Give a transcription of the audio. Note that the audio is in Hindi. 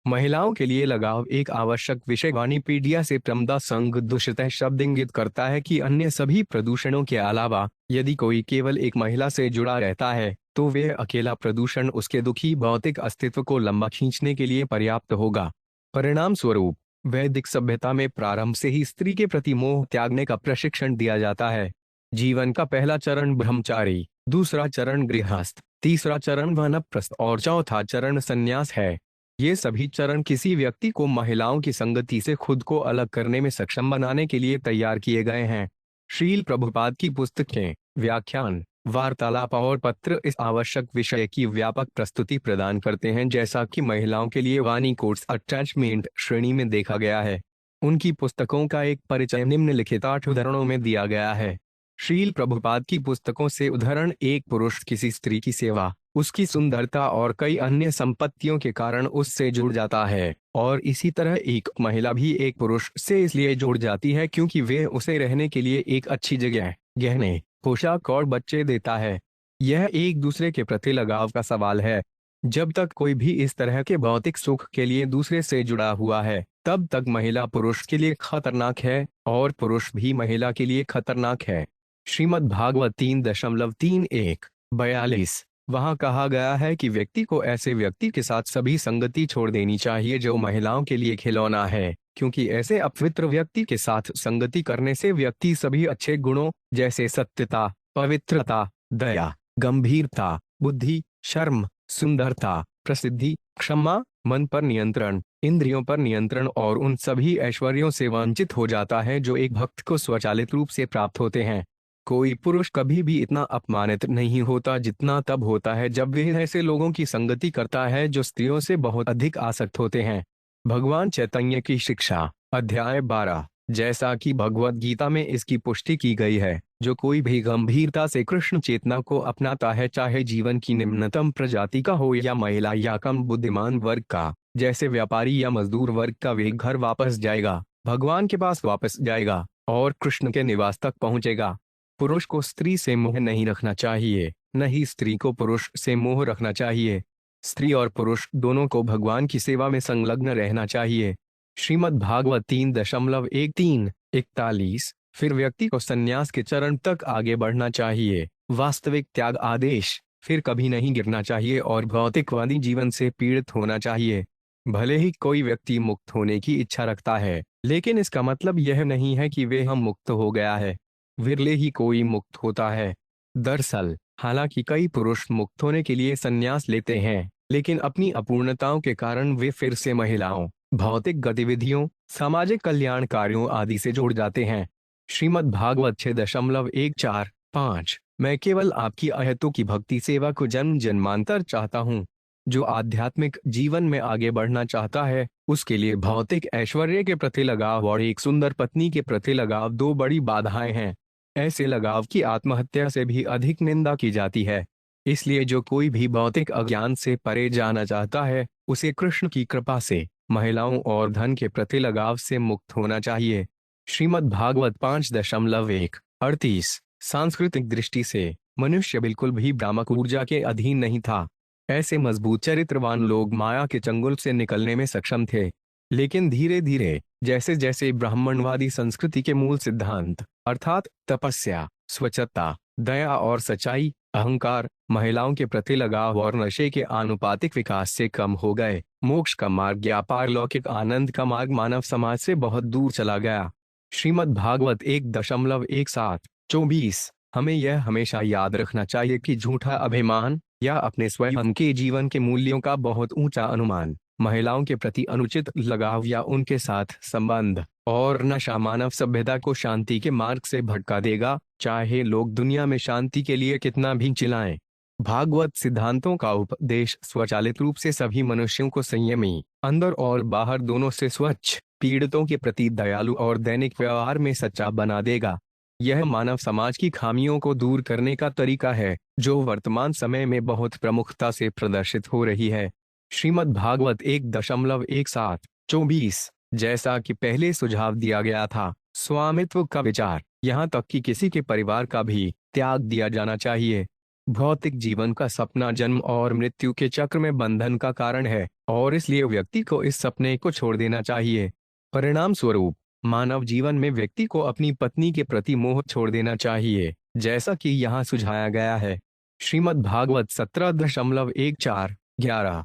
महिलाओं के लिए लगाव एक आवश्यक विषय वाणिपीडिया से प्रमदा संघ दूषित शब्द इंगित करता है कि अन्य सभी प्रदूषणों के अलावा यदि कोई केवल एक महिला से जुड़ा रहता है तो वह अकेला प्रदूषण उसके दुखी भौतिक अस्तित्व को लंबा खींचने के लिए पर्याप्त होगा। परिणाम स्वरूप वैदिक सभ्यता में प्रारंभ से ही स्त्री के प्रति मोह त्यागने का प्रशिक्षण दिया जाता है। जीवन का पहला चरण ब्रह्मचारी, दूसरा चरण गृहस्थ, तीसरा चरण वानप्रस्थ और चौथा चरण संन्यास है। ये सभी चरण किसी व्यक्ति को महिलाओं की संगति से खुद को अलग करने में सक्षम बनाने के लिए तैयार किए गए हैं। श्रील प्रभुपाद की पुस्तकें, व्याख्यान, वार्तालाप और पत्र इस आवश्यक विषय की व्यापक प्रस्तुति प्रदान करते हैं, जैसा कि महिलाओं के लिए वाणी कोर्स अटैचमेंट श्रेणी में देखा गया है। उनकी पुस्तकों का एक परिचय निम्नलिखित 8 उदाहरणों में दिया गया है। श्रील प्रभुपाद की पुस्तकों से उदाहरण: एक पुरुष किसी स्त्री की सेवा, उसकी सुंदरता और कई अन्य संपत्तियों के कारण उससे जुड़ जाता है, और इसी तरह एक महिला भी एक पुरुष से इसलिए जुड़ जाती है क्योंकि वे उसे रहने के लिए एक अच्छी जगह, गहने, पोशाक और बच्चे देता है। यह एक दूसरे के प्रति लगाव का सवाल है। जब तक कोई भी इस तरह के भौतिक सुख के लिए दूसरे से जुड़ा हुआ है तब तक महिला पुरुष के लिए खतरनाक है और पुरुष भी महिला के लिए खतरनाक है। श्रीमद् भागवत 3.31-42 वहाँ कहा गया है कि व्यक्ति को ऐसे व्यक्ति के साथ सभी संगति छोड़ देनी चाहिए जो महिलाओं के लिए खिलौना है, क्योंकि ऐसे अपवित्र व्यक्ति के साथ संगति करने से व्यक्ति सभी अच्छे गुणों जैसे सत्यता, पवित्रता, दया, गंभीरता, बुद्धि, शर्म, सुंदरता, प्रसिद्धि, क्षमा, मन पर नियंत्रण, इंद्रियों पर नियंत्रण और उन सभी ऐश्वर्यों से वंचित हो जाता है जो एक भक्त को स्वचालित रूप से प्राप्त होते हैं। कोई पुरुष कभी भी इतना अपमानित नहीं होता जितना तब होता है जब वह ऐसे लोगों की संगति करता है जो स्त्रियों से बहुत अधिक आसक्त होते हैं। भगवान चैतन्य की शिक्षा, अध्याय 12। जैसा कि भगवद गीता में इसकी पुष्टि की गई है, जो कोई भी गंभीरता से कृष्ण चेतना को अपनाता है, चाहे जीवन की निम्नतम प्रजाति का हो या महिला या कम बुद्धिमान वर्ग का, जैसे व्यापारी या मजदूर वर्ग का, वे घर वापस जाएगा, भगवान के पास वापस जाएगा और कृष्ण के निवास तक पहुंचेगा। पुरुष को स्त्री से मोह नहीं रखना चाहिए, न ही स्त्री को पुरुष से मोह रखना चाहिए। स्त्री और पुरुष दोनों को भगवान की सेवा में संलग्न रहना चाहिए। श्रीमद् भागवत 3.13-41। फिर व्यक्ति को संन्यास के चरण तक आगे बढ़ना चाहिए। वास्तविक त्याग आदेश, फिर कभी नहीं गिरना चाहिए और भौतिकवादी जीवन से पीड़ित होना चाहिए। भले ही कोई व्यक्ति मुक्त होने की इच्छा रखता है, लेकिन इसका मतलब यह नहीं है कि वह मुक्त हो गया है। विरले ही कोई मुक्त होता है। दरअसल हालांकि कई पुरुष मुक्त होने के लिए संन्यास लेते हैं, लेकिन अपनी अपूर्णताओं के कारण वे फिर से महिलाओं, भौतिक गतिविधियों, सामाजिक कल्याण कार्यों आदि से जुड़ जाते हैं। श्रीमद् भागवत 6.145। मैं केवल आपकी अहेतु की भक्ति सेवा को जन्म जन्मांतर चाहता हूँ। जो आध्यात्मिक जीवन में आगे बढ़ना चाहता है, उसके लिए भौतिक ऐश्वर्य के प्रति लगाव और एक सुंदर पत्नी के प्रति लगाव दो बड़ी बाधाएं हैं। ऐसे लगाव की आत्महत्या से भी अधिक निंदा की जाती है। इसलिए जो कोई भी भौतिक अज्ञान से परे जाना चाहता है, उसे कृष्ण की कृपा से महिलाओं और धन के प्रति लगाव से मुक्त होना चाहिए। श्रीमद् भागवत 5.1-38। सांस्कृतिक दृष्टि से मनुष्य बिल्कुल भी भ्रामक ऊर्जा के अधीन नहीं था। ऐसे मजबूत चरित्रवान लोग माया के चंगुल से निकलने में सक्षम थे, लेकिन धीरे धीरे जैसे जैसे ब्राह्मणवादी संस्कृति के मूल सिद्धांत अर्थात तपस्या, स्वच्छता, दया और सच्चाई, अहंकार, महिलाओं के प्रति लगाव और नशे के आनुपातिक विकास से कम हो गए, मोक्ष का मार्ग या पारलौकिक आनंद का मार्ग मानव समाज से बहुत दूर चला गया। श्रीमद् भागवत 1.7-24। हमें यह हमेशा याद रखना चाहिए कि झूठा अभिमान या अपने स्वयं के जीवन के मूल्यों का बहुत ऊंचा अनुमान, महिलाओं के प्रति अनुचित लगाव या उनके साथ संबंध और नशा मानव सभ्यता को शांति के मार्ग से भटका देगा, चाहे लोग दुनिया में शांति के लिए कितना भी चिल्लाएं। भागवत सिद्धांतों का उपदेश स्वचालित रूप से सभी मनुष्यों को संयमी, अंदर और बाहर दोनों से स्वच्छ, पीड़ितों के प्रति दयालु और दैनिक व्यवहार में सच्चा बना देगा। यह मानव समाज की खामियों को दूर करने का तरीका है, जो वर्तमान समय में बहुत प्रमुखता से प्रदर्शित हो रही है। श्रीमद् भागवत 1.17-24। जैसा कि पहले सुझाव दिया गया था, स्वामित्व का विचार, यहाँ तक कि किसी के परिवार का भी त्याग दिया जाना चाहिए। भौतिक जीवन का सपना जन्म और मृत्यु के चक्र में बंधन का कारण है, और इसलिए व्यक्ति को इस सपने को छोड़ देना चाहिए। परिणाम स्वरूप मानव जीवन में व्यक्ति को अपनी पत्नी के प्रति मोह छोड़ देना चाहिए, जैसा कि यहाँ सुझाया गया है। श्रीमद् भागवत 17.14-11।